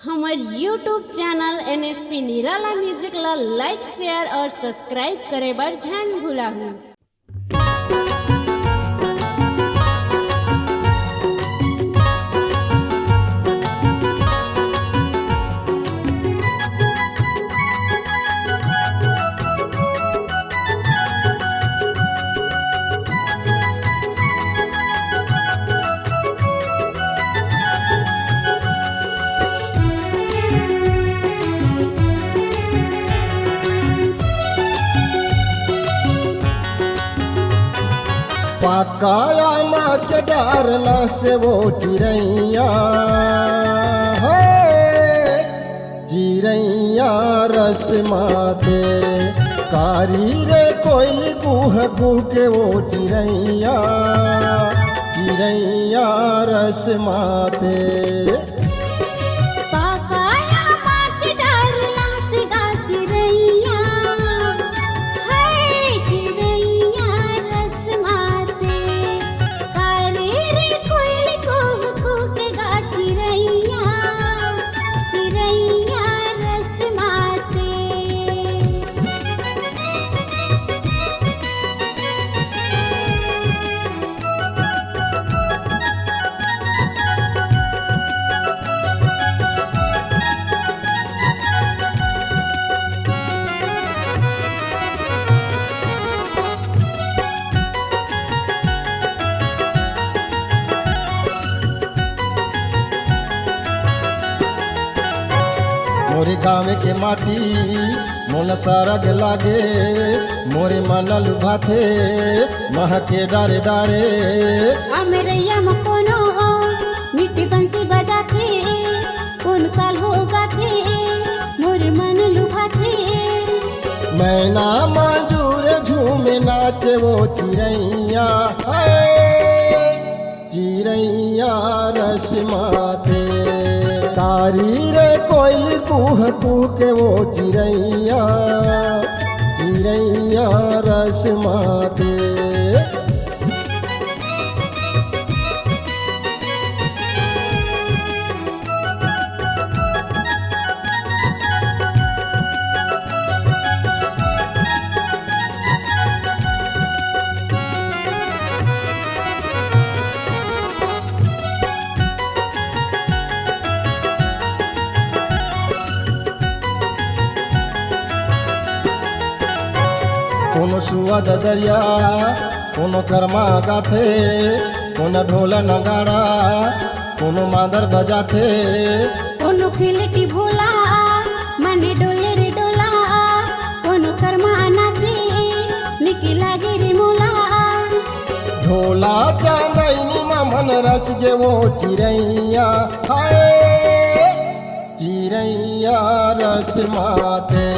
हमार YouTube channel NSP निराला music ला लाइक शेयर और सब्सक्राइब करे बर झन भुलाहू। पकाया माच डारला से वो चिरैया है चिरैया रस माते कारी रे कोयली कुह कुह के वो चिरैया चिरैया रस माते मोरे गाँव के माटी मोला सरग लागे मोरे मन लुभाथे महके डारे डारे अमरैया म कोनो मिट्टी बंसी बजाथे कौन साल हो गाथे मोरे मन लुभाथे मैना मंजूर झूमे नाचे वो चिरैया चिरैया रस माते कारी रे कोयली कुह कुह के वो चिरैया चिरैया रस माते कोनो सुअद दरिया कोनो कर्मा गाथे कोनो ढोल नगाड़ा कोनो मादर बजाथे कोनो खिलटी भोला मने डोले रे डोला कोनो कर्मा नाचे निकी लागे रे मोला ढोला चांदनी मन रस गे वो चिरैया हाय चिरैया रस माते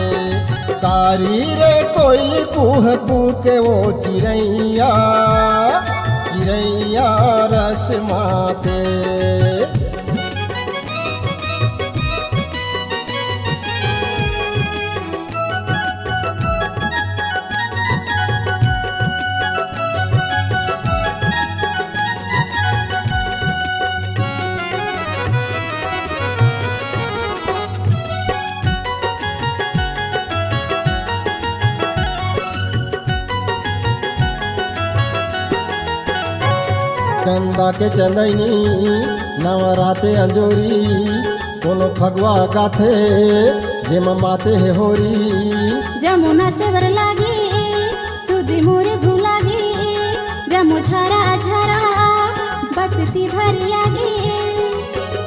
कारी रे कोयली कुह कुह के वो चिरैया चिरैया रस माते चंदा के चंदैनी नवराते अंजोरी कोनो फगवा गाथे जेम माते है होरी जमुना चबर लागे सुधी मोरे भूलागे जमु झरा झरा बसती भरी आगे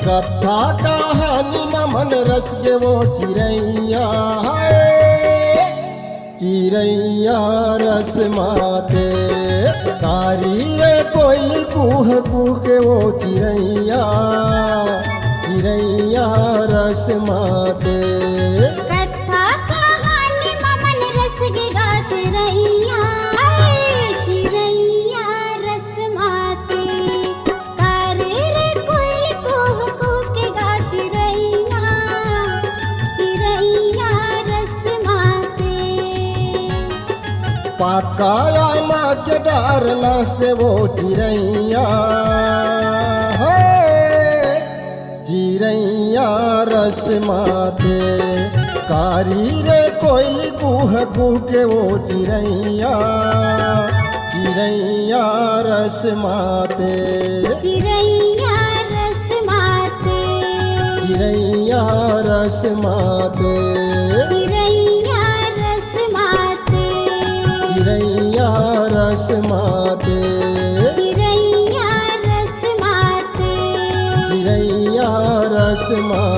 कथा कहानी मन रस गे वो चिरैया चिरैया रस माते कारी रे कोयली कुह कुह के वो चिरैया चिरैया रस माते कथा कहानी मन रस गे गा चिरैया चिरैया रस माते कारी रे कोयली कुह कुह के गा चिरैया चिरैया रस माते पकाया माच डारला से वो चिरैया चिरैया रस माते कारी रे कोयली कुह कुह के वो चिड़ैया चिड़ैया रस माते चिड़ैया रस माते चिड़ैया रस माते चिड़ैया रस माते चिड़ैया रस माते चिड़ैया रस माते चिड़ैया रस माते।